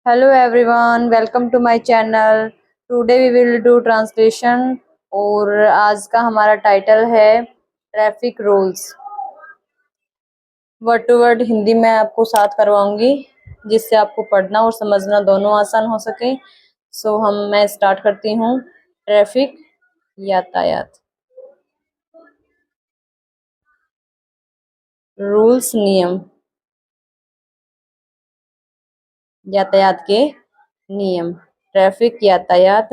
Hello everyone, welcome to my channel. Today we will do translation और आज का हमारा टाइटल है traffic rules. Word to word Hindi में आपको साथ करवाऊंगी जिससे आपको पढ़ना और समझना दोनों आसान हो सके। मैं स्टार्ट करती हूँ। ट्रैफिक यातायात, रूल्स नियम, यातायात के नियम। ट्रैफिक यातायात,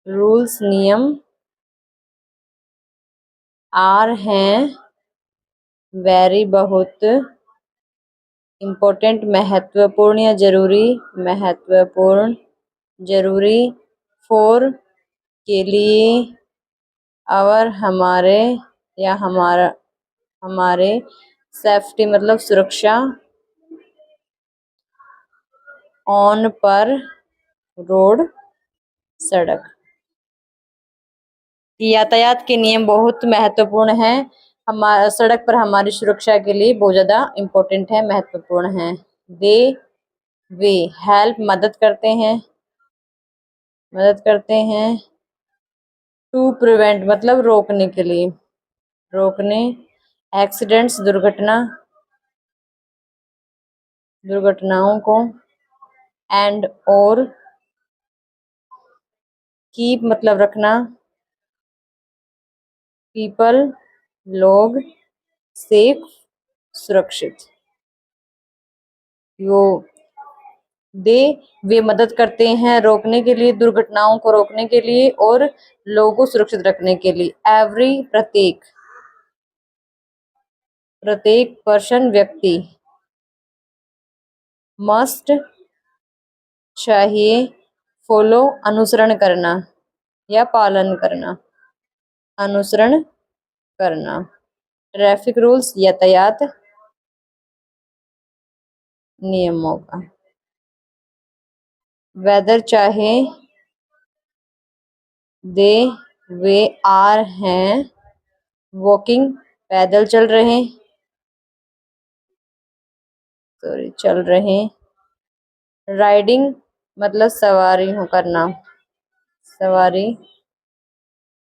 रूल्स नियम आर हैं वेरी बहुत इम्पोर्टेंट महत्वपूर्ण या जरूरी, महत्वपूर्ण जरूरी, फॉर के लिए, और हमारे या हमारा हमारे, सेफ्टी मतलब सुरक्षा, ऑन पर रोड सड़क। यातायात के नियम बहुत महत्वपूर्ण हैं, हमारे सड़क पर हमारी सुरक्षा के लिए बहुत ज़्यादा इम्पोर्टेंट है, महत्वपूर्ण है। दे वे हेल्प मदद करते हैं, मदद करते हैं। टू प्रिवेंट मतलब रोकने के लिए, रोकने। एक्सीडेंट्स दुर्घटना, दुर्घटनाओं को। एंड और कीप मतलब रखना। पीपल लोग, सेफ सुरक्षित। यो दे वे मदद करते हैं रोकने के लिए, दुर्घटनाओं को रोकने के लिए और लोगों को सुरक्षित रखने के लिए। एवरी प्रत्येक, प्रत्येक पर्सन व्यक्ति। मस्ट चाहिए, फॉलो अनुसरण करना या पालन करना, अनुसरण करना। ट्रैफिक रूल्स यातायात नियमों का। वेदर चाहे, दे वे आर हैं वॉकिंग पैदल चल रहे, सॉरी चल रहे। राइडिंग मतलब सवारी हो करना, सवारी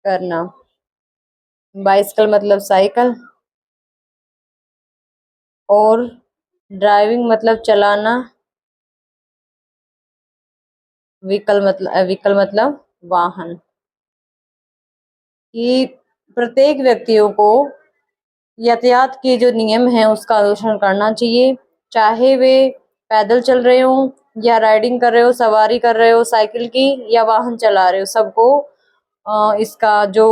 करना। बाइसिकल मतलब साइकिल। और ड्राइविंग मतलब चलाना। व्हीकल मतलब वाहन। कि प्रत्येक व्यक्तियों को यातायात के जो नियम हैं उसका अनुसरण करना चाहिए, चाहे वे पैदल चल रहे हो या राइडिंग कर रहे हो, सवारी कर रहे हो साइकिल की, या वाहन चला रहे हो, सबको इसका जो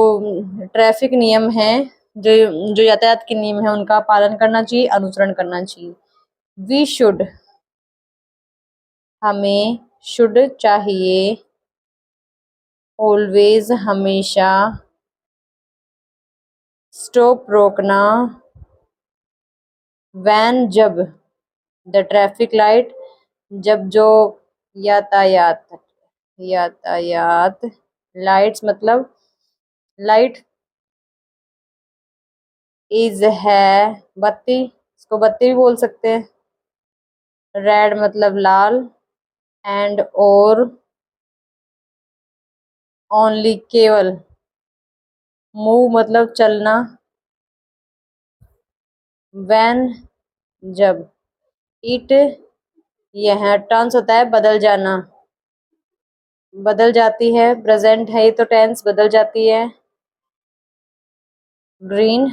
ट्रैफिक नियम है, जो जो यातायात के नियम है उनका पालन करना चाहिए, अनुसरण करना चाहिए। वी शुड हमें, शुड चाहिए, ऑलवेज हमेशा, स्टॉप रोकना, वैन जब, द ट्रैफिक लाइट जब जो यातायात, यातायात लाइट्स मतलब लाइट, इज है बत्ती, इसको बत्ती भी बोल सकते हैं। रेड मतलब लाल। एंड और ओनली केवल। मूव मतलब चलना। व्हेन जब। इट यह टर्न्स होता है बदल जाना, बदल जाती है, प्रेजेंट है ये तो टेंस बदल जाती है। ग्रीन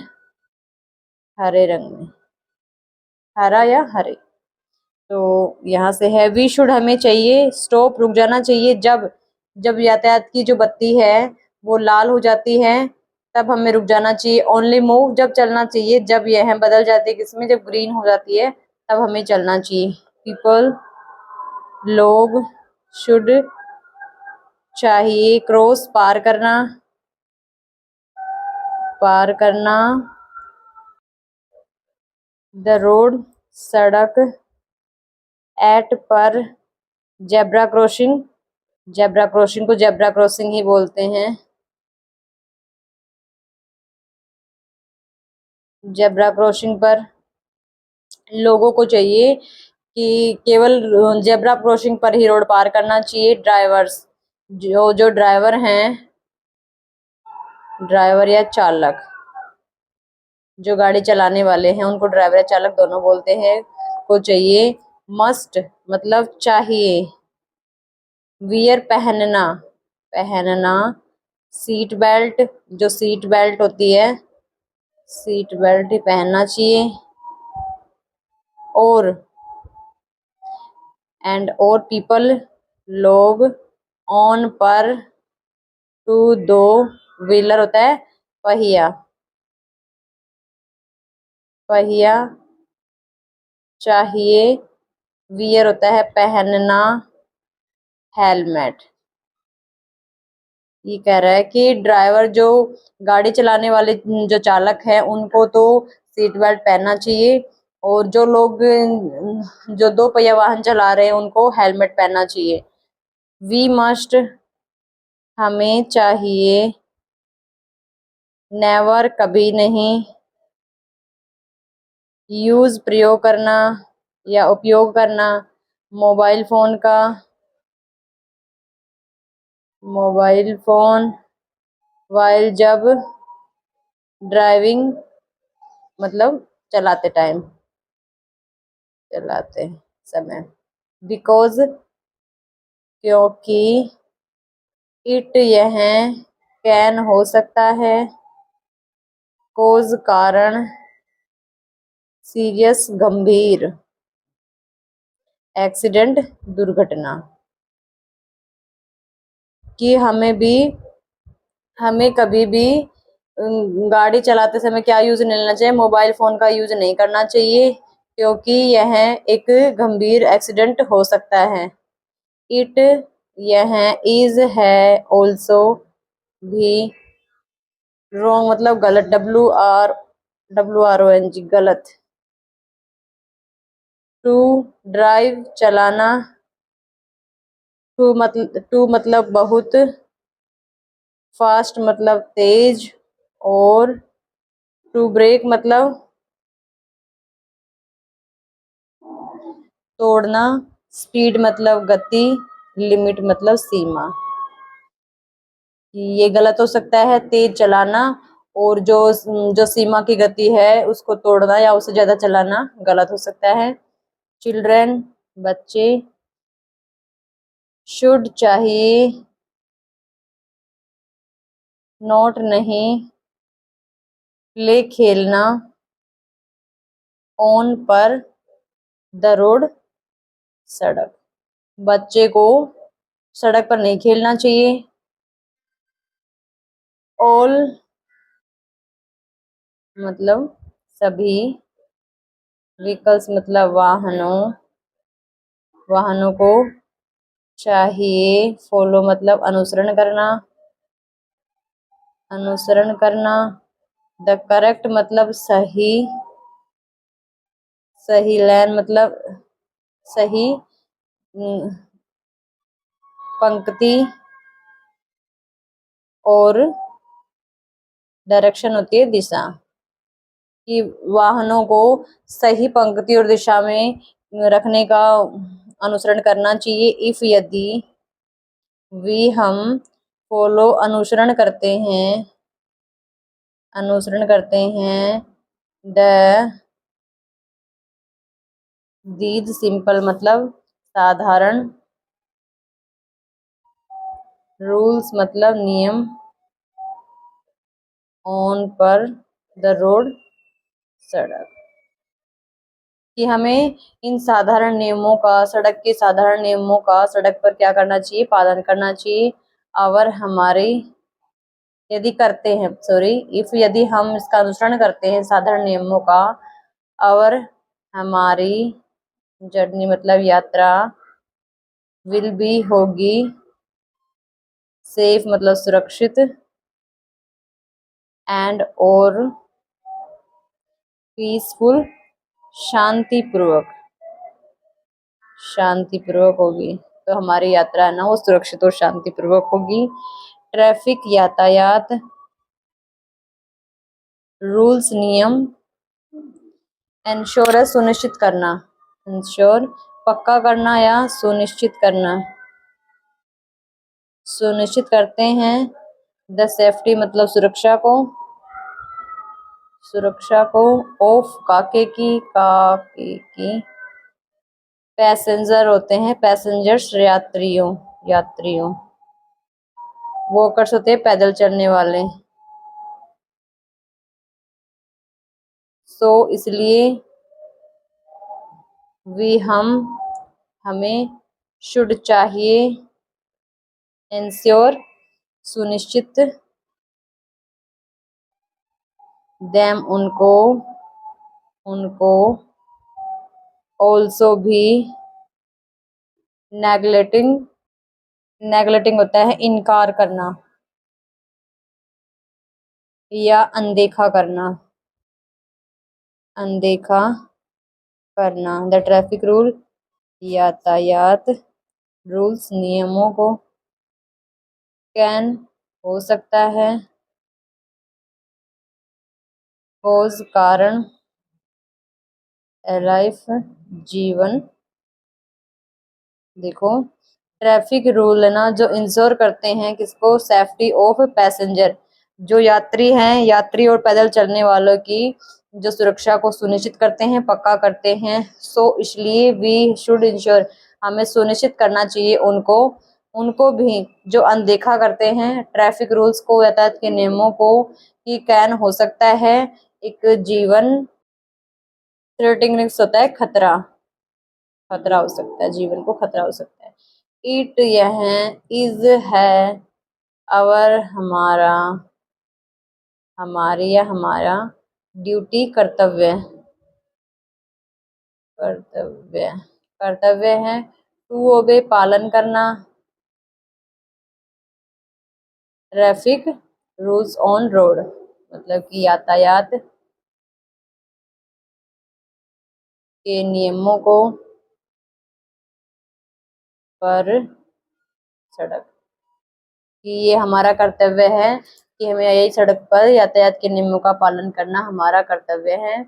हरे रंग में, हरा या हरे। तो यहाँ से है वी शुड हमें चाहिए, स्टॉप रुक जाना चाहिए, जब जब यातायात की जो बत्ती है वो लाल हो जाती है तब हमें रुक जाना चाहिए। ओनली मूव जब चलना चाहिए, जब यह बदल जाती है किसमें, जब ग्रीन हो जाती है तब हमें चलना चाहिए। पीपल लोग, शुड चाहिए, क्रॉस पार करना, पार करना। द रोड सड़क। एट पर, जेब्रा क्रॉसिंग, जेब्रा क्रॉसिंग को जेब्रा क्रॉसिंग ही बोलते हैं। जेब्रा क्रॉसिंग पर। लोगों को चाहिए कि केवल जेब्रा क्रॉसिंग पर ही रोड पार करना चाहिए। ड्राइवर्स, जो जो ड्राइवर हैं, ड्राइवर या चालक, जो गाड़ी चलाने वाले हैं उनको ड्राइवर या चालक दोनों बोलते हैं, को चाहिए। मस्ट मतलब चाहिए। वियर पहनना, पहनना। सीट बेल्ट, जो सीट बेल्ट होती है, सीट बेल्ट ही पहनना चाहिए। और एंड और पीपल, लोग। ऑन पर, टू दो व्हीलर होता है पहिया, पहिया चाहिए। वियर होता है पहनना, हेलमेट। ये कह रहा है कि ड्राइवर, जो गाड़ी चलाने वाले जो चालक है, उनको तो सीट बेल्ट पहनना चाहिए, और जो लोग जो दो पहिया वाहन चला रहे हैं उनको हेलमेट पहनना चाहिए। वी मस्ट हमें चाहिए। नेवर कभी नहीं। यूज प्रयोग करना या उपयोग करना मोबाइल फोन का, मोबाइल फोन। वाइल जब, ड्राइविंग मतलब चलाते टाइम, चलाते समय। बिकॉज क्योंकि, इट यह, कैन हो सकता है, कोज कारण, सीरियस गंभीर, एक्सीडेंट दुर्घटना। कि हमें कभी भी गाड़ी चलाते समय क्या यूज नहीं लेना चाहिए, मोबाइल फोन का यूज नहीं करना चाहिए, क्योंकि यह एक गंभीर एक्सीडेंट हो सकता है। इट यह, इज है, ऑल्सो भी। रॉन्ग मतलब गलत, WRONG गलत। टू ड्राइव चलाना, टू मतलब बहुत, फास्ट मतलब तेज, और टू ब्रेक मतलब तोड़ना, स्पीड मतलब गति, लिमिट मतलब सीमा। ये गलत हो सकता है, तेज चलाना, और जो जो सीमा की गति है उसको तोड़ना या उससे ज्यादा चलाना गलत हो सकता है। चिल्ड्रन बच्चे। शुड चाहिए, नोट नहीं। प्ले खेलना, ऑन पर, द रोड सड़क। बच्चे को सड़क पर नहीं खेलना चाहिए। ऑल मतलब सभी। व्हीकल्स मतलब वाहनों, वाहनों को चाहिए। फॉलो मतलब अनुसरण करना, अनुसरण करना। द करेक्ट मतलब सही, सही। लाइन मतलब सही पंक्ति, और डायरेक्शन होती है दिशा। कि वाहनों को सही पंक्ति और दिशा में रखने का अनुसरण करना चाहिए। इफ यदि, वी हम फॉलो अनुसरण करते हैं, अनुसरण करते हैं। द दीज सिंपल मतलब साधारण। रूल्स मतलब नियम। ऑन पर, द रोड सड़क। कि हमें इन साधारण नियमों का, सड़क के साधारण नियमों का सड़क पर क्या करना चाहिए, पालन करना चाहिए। अवर हमारे, यदि करते हैं, सॉरी, इफ यदि हम इसका अनुसरण करते हैं साधारण नियमों का। अवर हमारी, जर्नी मतलब यात्रा। विल बी होगी, सेफ मतलब सुरक्षित। एंड और पीसफुल शांतिपूर्वक, शांतिपूर्वक होगी। तो हमारी यात्रा है ना वो सुरक्षित और शांतिपूर्वक होगी। ट्रैफिक यातायात, रूल्स नियम। एंश्योर है सुनिश्चित करना, एंश्योर पक्का करना या सुनिश्चित करना, सुनिश्चित करते हैं। द सेफ्टी मतलब सुरक्षा को, सुरक्षा को। ऑफ काके की पैसेंजर होते हैं, पैसेंजर्स यात्रियों, यात्रियों। वॉकर्स होते हैं पैदल चलने वाले। सो इसलिए, वी हमें, शुड चाहिए, इंश्योर सुनिश्चित, देम उनको ऑल्सो भी, नेगलेटिंग होता है इनकार करना या अनदेखा करना, अनदेखा करना। द ट्रैफिक रूल यातायात रूल्स नियमों को, कैन हो सकता है, कॉज कारण, लाइफ जीवन। देखो ट्रैफिक रूल है ना जो इंश्योर करते हैं किसको, सेफ्टी ऑफ पैसेंजर, जो यात्री हैं, यात्री और पैदल चलने वालों की जो सुरक्षा को सुनिश्चित करते हैं, पक्का करते हैं। सो इसलिए वी शुड इंश्योर, हमें सुनिश्चित करना चाहिए उनको, उनको भी जो अनदेखा करते हैं ट्रैफिक रूल्स को, यातायात के नियमों को, कि कैन हो सकता है एक जीवन, थ्रेटिंग होता है खतरा, खतरा हो सकता है, जीवन को खतरा हो सकता है। इट यह, इज है, अवर हमारा, हमारी या हमारा, ड्यूटी कर्तव्य, कर्तव्य, कर्तव्य है। टू ओबे पालन करना, ट्रैफिक रूल्स ऑन रोड मतलब कि यातायात के नियमों को पर सड़क, कि ये हमारा कर्तव्य है कि हमें यही सड़क पर यातायात के नियमों का पालन करना हमारा कर्तव्य है।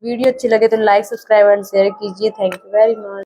वीडियो अच्छी लगे तो लाइक, सब्सक्राइब एंड शेयर कीजिए। Thank you very much.